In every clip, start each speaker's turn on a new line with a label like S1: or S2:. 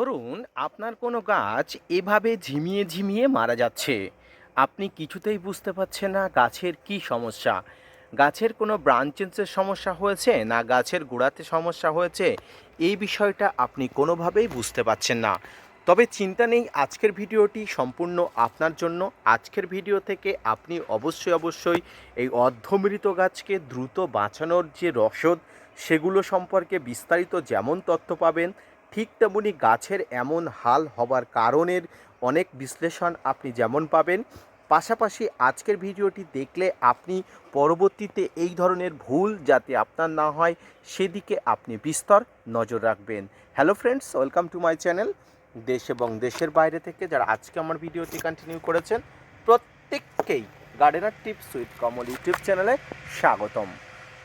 S1: ধরুন আপনার কোনো গাছ এভাবে ঝিমিয়ে ঝিমিয়ে মারা যাচ্ছে। আপনি কিছুতেই বুঝতে পারছেন না গাছের কি সমস্যা। গাছের কোনো ব্রাঞ্চেসের সমস্যা হয়েছে না গাছের গোড়াতে সমস্যা হয়েছে, এই বিষয়টা আপনি কোনোভাবেই বুঝতে পারছেন না। তবে চিন্তা নেই, আজকের ভিডিওটি সম্পূর্ণ আপনার জন্য। আজকের ভিডিও থেকে আপনি অবশ্যই এই অর্ধমৃত গাছকে দ্রুত বাঁচানোর যে রসদ, সেগুলো সম্পর্কে বিস্তারিত যেমন তথ্য পাবেন, ঠিক তেমনি গাছের এমন হাল হবার কারণের অনেক বিশ্লেষণ আপনি যেমন পাবেন। পাশাপাশি আজকের ভিডিওটি দেখলে আপনি পরবর্তীতে এই ধরনের ভুল যাতে আপনার না হয় সেদিকে আপনি বিস্তর নজর রাখবেন। Hello friends, welcome to my channel. দেশ এবং দেশের বাইরে থেকে যারা আজকে আমার ভিডিওটি কন্টিনিউ করেছেন, প্রত্যেককেই gardener tips with Kamal YouTube চ্যানেলে স্বাগতম।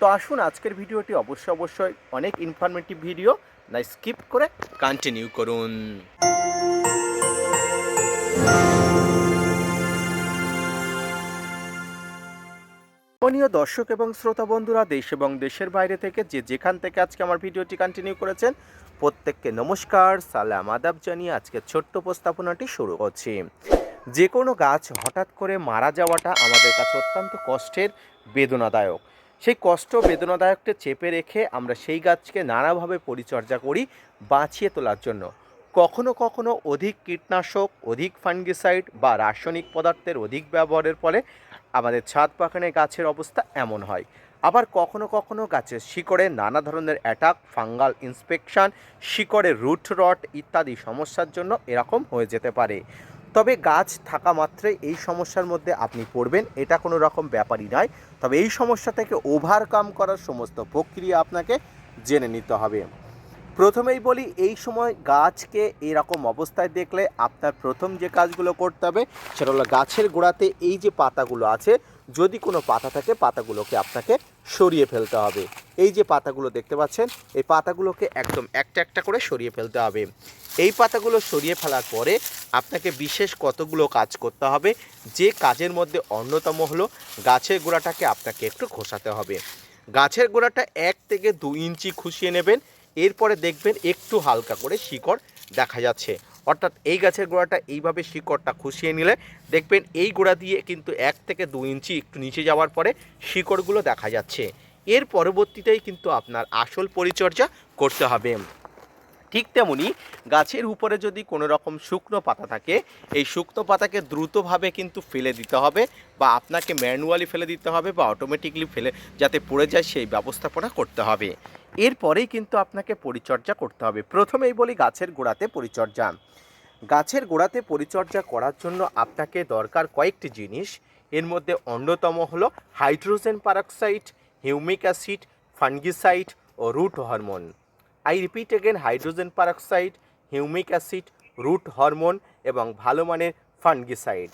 S1: তো আসুন, আজকের ভিডিওটি অবশ্যই অনেক ইনফরমেটিভ ভিডিও, না স্কিপ করে কন্টিনিউ করুন। মাননীয় দর্শক এবং শ্রোতা বন্ধুরা, দেশ এবং দেশের বাইরে থেকে যে যেখান থেকে আজকে আমার ভিডিওটি কন্টিনিউ করেছেন, প্রত্যেককে নমস্কার, সালাম, আদাব জানিয়ে আজকে ছোট্ট উপস্থাপনাটি শুরু করছি। যে কোনো গাছ হঠাৎ করে মারা যাওয়াটা আমাদের কাছে অত্যন্ত কষ্টের, বেদনাদায়ক। সেই কষ্ট বেদনাদায়ককে চেপে রেখে আমরা সেই গাছকে নানাভাবে পরিচর্যা করি বাঁচিয়ে তোলার জন্য। কখনো কখনো অধিক কীটনাশক, অধিক ফাঙ্গিসাইড বা রাসায়নিক পদার্থের অধিক ব্যবহারের ফলে আমাদের ছাদ বাগানে গাছের অবস্থা এমন হয়। আবার কখনো কখনো গাছের শিকড়ে নানা ধরনের অ্যাটাক, ফাঙ্গাল ইনফেকশন, শিকড়ের রুট রট ইত্যাদি সমস্যার জন্য এরকম হয়ে যেতে পারে। তবে গাছ থাকা মাত্রই এই সমস্যার মধ্যে আপনি পড়বেন, এটা কোনো রকম ব্যাপারই নয়। তবে এই সমস্যা থেকে ওভারকাম করার সমস্ত প্রক্রিয়া আপনাকে জেনে নিতে হবে। প্রথমেই বলি, এই সময় গাছকে এরকম অবস্থায় দেখলে আপনার প্রথম যে কাজগুলো করতে হবে সেটা হলো গাছের গোড়াতে এই যে পাতাগুলো আছে, যদি কোনো পাতা থাকে পাতাগুলোকে আপনাকে সরিয়ে ফেলতে হবে। এই যে পাতাগুলো দেখতে পাচ্ছেন, এই পাতাগুলোকে একদম একটা একটা করে সরিয়ে ফেলতে হবে। এই পাতাগুলো সরিয়ে ফেলার পরে আপনাকে বিশেষ কতগুলো কাজ করতে হবে, যে কাজের মধ্যে অন্যতম হলো গাছের গোড়াটাকে আপনাকে একটু ঘষাতে হবে। গাছের গোড়াটা 1 থেকে 2 ইঞ্চি খুশিয়ে নেবেন। এরপরে দেখবেন একটু হালকা করে শিকড় দেখা যাচ্ছে, অর্থাৎ এই গাছের গোড়াটা এইভাবে শিকড়টা খুশিয়ে নিলে দেখবেন এই গোড়া দিয়ে কিন্তু 1 থেকে 2 ইঞ্চি একটু নিচে যাওয়ার পরে শিকড়গুলো দেখা যাচ্ছে। এর পরবর্তীতেই কিন্তু আপনার আসল পরিচর্যা করতে হবে। ঠিক তেমনি গাছের উপরে যদি কোনো রকম শুকনো পাতা থাকে, এই শুকনো পাতাকে দ্রুতভাবে কিন্তু ফেলে দিতে হবে, বা আপনাকে ম্যানুয়ালি ফেলে দিতে হবে, বা অটোমেটিকলি ফেলে যাতে পড়ে যায় সেই ব্যবস্থাপনা করতে হবে। এরপরেই কিন্তু আপনাকে পরিচর্যা করতে হবে। প্রথমেই বলি গাছের গোড়াতে পরিচর্যা। গাছের গোড়াতে পরিচর্যা করার জন্য আপনাকে দরকার কয়েকটি জিনিস। এর মধ্যে অন্যতম হলো hydrogen peroxide, humic acid, fungicide ও root hormone. I repeat again, hydrogen peroxide, humic acid, root hormone এবং ভালো মানের ফাঙ্গিসাইড।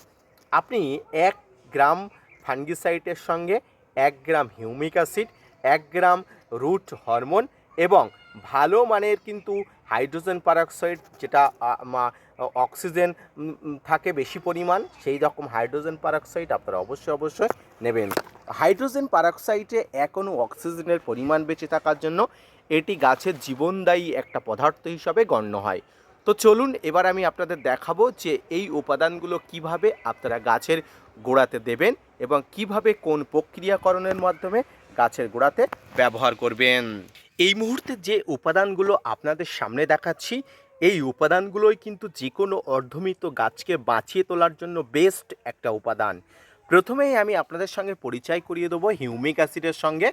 S1: আপনি 1 গ্রাম ফাঙ্গিসাইডের সঙ্গে 1 গ্রাম হিউমিক অ্যাসিড, 1 গ্রাম রুট হরমোন এবং ভালো মানের কিন্তু হাইড্রোজেন পারক্সাইড, যেটা অক্সিজেন থাকে বেশি পরিমাণ, সেই রকম হাইড্রোজেন পারক্সাইড আপনারা অবশ্যই নেবেন। হাইড্রোজেন পারক্সাইডে এখনও অক্সিজেনের পরিমাণ বেঁচে থাকার জন্য এটি গাছের জীবনদায়ী একটা পদার্থ হিসাবে গণ্য হয়। তো চলুন এবার আমি আপনাদের দেখাবো যে এই উপাদানগুলো কিভাবে আপনারা গাছের গোড়াতে দেবেন এবং কিভাবে কোন প্রক্রিয়াকরণের মাধ্যমে গাছের গোড়াতে ব্যবহার করবেন। এই মুহূর্তে যে উপাদানগুলো আপনাদের সামনে দেখাচ্ছি, এই উপাদানগুলোই কিন্তু যে কোনো অর্ধমৃত গাছকে বাঁচিয়ে তোলার জন্য বেস্ট একটা উপাদান। প্রথমেই আমি আপনাদের সঙ্গে পরিচয় করিয়ে দেবো হিউমিক অ্যাসিডের সঙ্গে।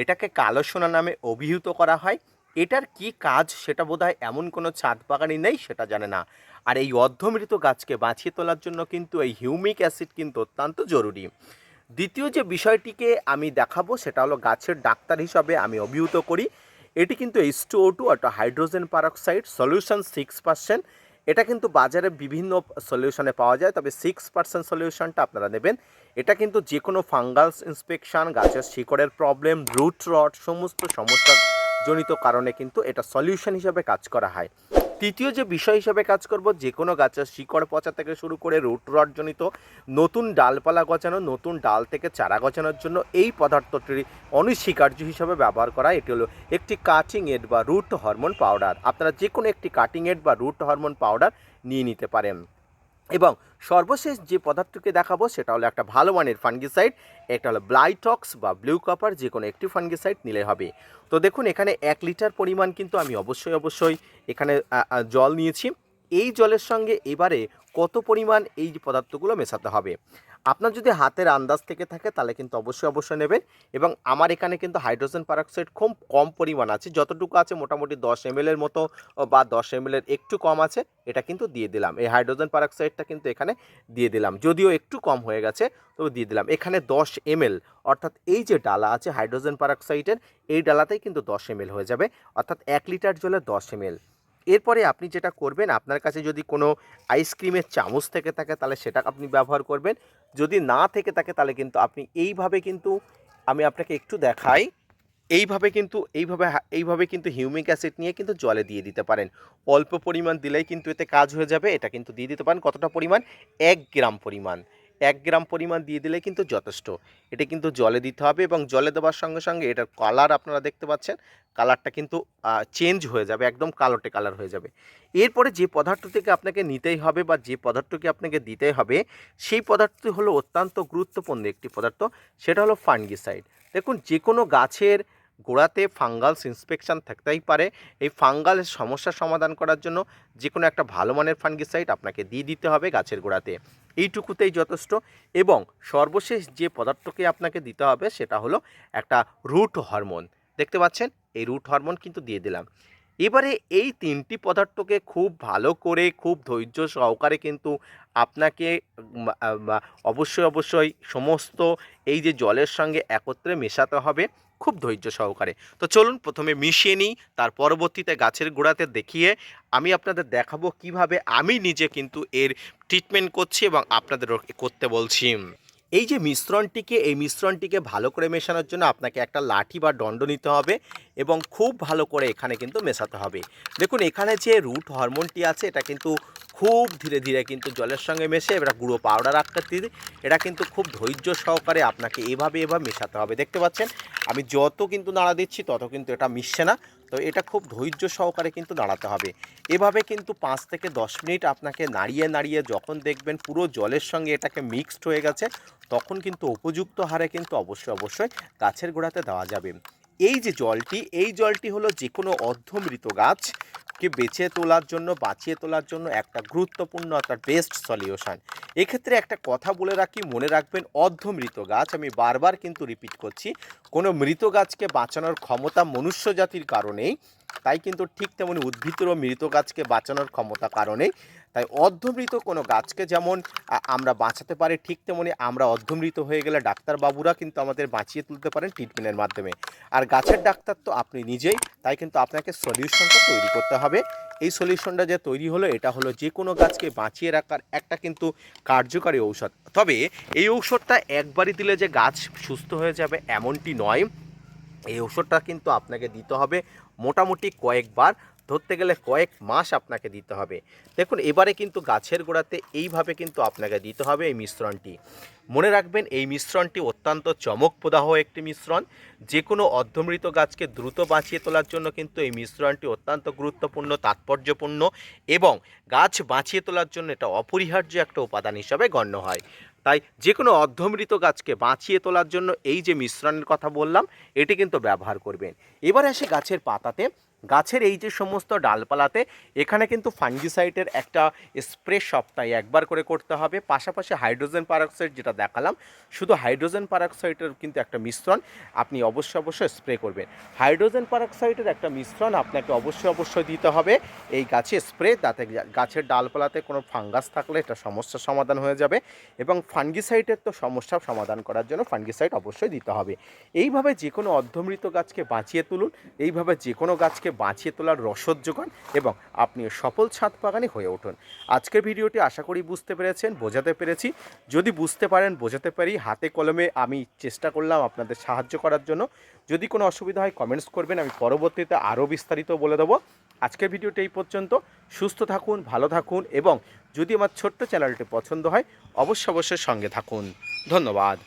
S1: এটাকে কালো সোনা নামে অভিহিত করা হয়। এটার কি কাজ সেটা বোধহয় এমন কোনো ছাদ বাগানই নেই সেটা জানে না। আর এই অর্ধমৃত গাছকে বাঁচিয়ে তোলার জন্য কিন্তু এই হিউমিক অ্যাসিড কিন্তু অত্যন্ত জরুরি। দ্বিতীয় যে বিষয়টিকে আমি দেখাবো সেটা হলো গাছের ডাক্তার হিসাবে আমি অভিহিত করি। এটি কিন্তু H2O2 অর্থাৎ হাইড্রোজেন পারক্সাইড সলিউশন 6%। এটা কিন্তু বাজারে বিভিন্ন সলিউশনে পাওয়া যায়, তবে 6% সলিউশনটা আপনারা নেবেন। এটা কিন্তু যে কোনো ফাঙ্গালস ইনফেকশন, গাছের শিকড়ের প্রবলেম, রুট রট সমস্ত সমস্যাজনিত কারণে কিন্তু এটা সলিউশন হিসাবে কাজ করা হয়। তৃতীয় যে বিষয় হিসেবে কাজ করব, যে কোনো গাছের শিকড় পচা থেকে শুরু করে রুট রটজনিত নতুন ডালপালা গজানো, নতুন ডাল থেকে চারা গজানোর জন্য এই পদার্থটি অনস্বীকার্য হিসাবে ব্যবহার করা। এটি হলো একটি কাটিং এড বা রুট হরমোন পাউডার। আপনারা যে কোনো একটি কাটিং এড বা রুট হরমোন পাউডার নিয়ে নিতে পারেন। এবং সর্বশেষ যে পদার্থকে দেখাবো সেটা হলো একটা ভালো মানের ফাঙ্গিসাইড। এটা হলো ব্লাইটক্স বা ব্লু কপার, যে কোনো একটি ফাঙ্গিসাইড নিলে হবে। তো দেখুন এখানে 1 লিটার পরিমাণ কিন্তু আমি অবশ্যই এখানে জল নিয়েছি। এই জলের সঙ্গে এবারে কত পরিমাণ এই পদার্থগুলো মেশাতে হবে, আপনার যদি হাতের আন্দাজ থেকে থাকে তাহলে কিন্তু অবশ্যই নেবেন। এবং আমার এখানে কিন্তু হাইড্রোজেন পারঅক্সাইড খুব কম পরিমাণ আছে, যতটুকু আছে মোটামুটি 10 ml এর মতো বা 10 ml এর একটু কম আছে, এটা কিন্তু দিয়ে দিলাম। এই হাইড্রোজেন পারঅক্সাইডটা কিন্তু এখানে দিয়ে দিলাম, যদিও একটু কম হয়ে গেছে তবে দিয়ে দিলাম। এখানে 10 ml, অর্থাৎ এই যে ডালা আছে হাইড্রোজেন পারঅক্সাইডের, এই ডালাতেই কিন্তু 10 ml হয়ে যাবে, অর্থাৎ 1 লিটার জলে 10 ml। এরপরে আপনি যেটা করবেন, আপনার কাছে যদি কোনো আইসক্রিমের চামচ থেকে থাকে তাহলে সেটা আপনি ব্যবহার করবেন। যদি না থেকে থাকে তাহলে কিন্তু আপনি এইভাবে কিন্তু, আমি আপনাকে একটু দেখাই, এইভাবে কিন্তু হিউমিক অ্যাসিড নিয়ে কিন্তু জলে দিয়ে দিতে পারেন। অল্প পরিমাণ দিলেই কিন্তু এতে কাজ হয়ে যাবে। এটা কিন্তু দিয়ে দিতে পারেন কতটা পরিমাণ, 1 গ্রাম পরিমাণ। 1 গ্রাম পরিমাণ দিয়ে দিলে কিন্তু যথেষ্ট। এটা কিন্তু জলে দিতে হবে এবং জলে দেওয়ার সঙ্গে সঙ্গে এটার কালার আপনারা দেখতে পাচ্ছেন, কালারটা কিন্তু চেঞ্জ হয়ে যাবে, একদম কালোটে কালার হয়ে যাবে। এরপরে যে পদার্থটিকে আপনাকে নিতেই হবে বা যে পদার্থকে আপনাকে দিতেই হবে, সেই পদার্থটি হলো অত্যন্ত গুরুত্বপূর্ণ একটি পদার্থ, সেটা হলো ফাঙ্গিসাইড। দেখুন যে কোনো গাছের গোড়াতে ফাঙ্গালস ইনফেকশন থাকতেই পারে। এই ফাঙ্গালের সমস্যার সমাধান করার জন্য যে কোনো একটা ভালো মানের ফাঙ্গিসাইড আপনাকে দিয়ে দিতে হবে গাছের গোড়াতে, এইটুকুতেই যথেষ্ট। এবং সর্বশেষ যে পদার্থকে আপনাকে দিতে হবে সেটা হলো একটা রুট হরমোন। দেখতে পাচ্ছেন এই রুট হরমোন কিন্তু দিয়ে দিলাম। এবারে এই 3টি পদার্থকে খুব ভালো করে, খুব ধৈর্য সহকারে কিন্তু আপনাকে অবশ্যই সমস্ত এই যে জলের সঙ্গে একত্রে মেশাতে হবে খুব ধৈর্য সহকারে। তো চলুন প্রথমে মিশিয়ে নিই, তার পরবর্তীতে গাছের গোড়াতে দেখিয়ে আমি আপনাদের দেখাবো কিভাবে আমি নিজে কিন্তু এর ট্রিটমেন্ট করছি এবং আপনাদের করতে বলছি। এই যে মিশ্রণটিকে ভালো করে মেশানোর জন্য আপনাকে একটা লাঠি বা দণ্ড নিতে হবে এবং খুব ভালো করে এখানে কিন্তু মেশাতে হবে। দেখুন এখানে যে রুট হরমোনটি আছে এটা কিন্তু খুব ধীরে ধীরে কিন্তু জলের সঙ্গে মেশে এবার গুঁড়ো পাউডার আকৃতির, এটা কিন্তু খুব ধৈর্য সহকারে আপনাকে এভাবে মেশাতে হবে। দেখতে পাচ্ছেন আমি যত কিন্তু নাড়া দিচ্ছি তত কিন্তু এটা মিশছে না, তো এটা খুব ধৈর্য সহকারে কিন্তু নাড়াতে হবে। এভাবে কিন্তু 5 থেকে 10 মিনিট আপনাকে নাড়িয়ে যখন দেখবেন পুরো জলের সঙ্গে এটাকে মিক্সড হয়ে গেছে, তখন কিন্তু উপযুক্ত হারে কিন্তু অবশ্যই গাছের গোড়াতে দেওয়া যাবে। এই জলটি হলো যে কোনো অর্ধমৃত গাছকে বাঁচিয়ে তোলার জন্য একটা গুরুত্বপূর্ণ, একটা বেস্ট সলিউশন। এক্ষেত্রে একটা কথা বলে রাখি, মনে রাখবেন অর্ধমৃত গাছ, আমি বারবার কিন্তু রিপিট করছি, কোনো মৃত গাছকে বাঁচানোর ক্ষমতা মনুষ্য জাতির কারণেই, তাই কিন্তু ঠিক তেমনি উদ্ভিদেরও মৃত গাছকে বাঁচানোর ক্ষমতা কারণেই। তাই অর্ধমৃত কোনো গাছকে যেমন আমরা বাঁচাতে পারি, ঠিক তেমনি আমরা অর্ধমৃত হয়ে গেলে ডাক্তারবাবুরা কিন্তু আমাদের বাঁচিয়ে তুলতে পারেন ট্রিটমেন্টের মাধ্যমে। আর গাছের ডাক্তার তো আপনি নিজেই, তাই কিন্তু আপনাকে সলিউশনটা তৈরি করতে হবে। এই সলিউশনটা যে তৈরি হলো, এটা হলো যে কোনো গাছকে বাঁচিয়ে রাখার একটা কিন্তু কার্যকারী ঔষধ। তবে এই ঔষধটা একবারই দিলে যে গাছ সুস্থ হয়ে যাবে এমনটি নয়, এই ওষুধটা কিন্তু আপনাকে দিতে হবে মোটামুটি কয়েকবার, ধরতে গেলে কয়েক মাস আপনাকে দিতে হবে। দেখুন এবারে কিন্তু গাছের গোড়াতে এইভাবে কিন্তু আপনাকে দিতে হবে এই মিশ্রণটি। মনে রাখবেন এই মিশ্রণটি অত্যন্ত চমকপ্রদাহ একটি মিশ্রণ, যে কোনো অর্ধমৃত গাছকে দ্রুত বাঁচিয়ে তোলার জন্য কিন্তু এই মিশ্রণটি অত্যন্ত গুরুত্বপূর্ণ, তাৎপর্যপূর্ণ এবং গাছ বাঁচিয়ে তোলার জন্য এটা অপরিহার্য একটা উপাদান হিসাবে গণ্য হয়। তাই যে কোনো অর্ধমৃত গাছকে বাঁচিয়ে তোলার জন্য এই যে মিশ্রণের কথা বললাম এটি কিন্তু ব্যবহার করবেন। এবার আসে গাছের পাতাতে, গাছের এই যে সমস্ত ডালপালাতে এখানে কিন্তু ফাঙ্গিসাইডের একটা স্প্রে সপ্তাহে একবার করে করতে হবে। পাশাপাশি হাইড্রোজেন পারঅক্সাইড যেটা দেখালাম, শুধু হাইড্রোজেন পারঅক্সাইডের কিন্তু একটা মিশ্রণ আপনি অবশ্যই স্প্রে করবেন। হাইড্রোজেন পারঅক্সাইডের একটা মিশ্রণ আপনাকে অবশ্যই দিতে হবে এই গাছে স্প্রে, তাতে গাছের ডালপালাতে কোনো ফাঙ্গাস থাকলে এটা সমস্যার সমাধান হয়ে যাবে এবং ফাঙ্গিসাইডের তো সমস্যার সমাধান করার জন্য ফাঙ্গিসাইড অবশ্যই দিতে হবে। এইভাবে যে কোনো অর্ধমৃত গাছকে বাঁচিয়ে তুলুন, এইভাবে যে কোনো গাছকে বাঁচিয়ে তোলার রসদ যোগান এবং আপনি সফল ছাদ বাগানি হয়ে উঠুন। আজকের ভিডিওটি আশা করি বুঝতে পেরেছেন, বোঝাতে পেরেছি। যদি বুঝতে পারেন, বোঝাতে পারি, হাতে কলমে আমি চেষ্টা করলাম আপনাদের সাহায্য করার জন্য। যদি কোনো অসুবিধা হয় কমেন্টস করবেন, আমি পরবর্তীতে আরও বিস্তারিত বলে দেবো। আজকের ভিডিওটা এই পর্যন্ত। সুস্থ থাকুন, ভালো থাকুন এবং যদি আমার ছোট্ট চ্যানেলটি পছন্দ হয় অবশ্যই সঙ্গে থাকুন। ধন্যবাদ।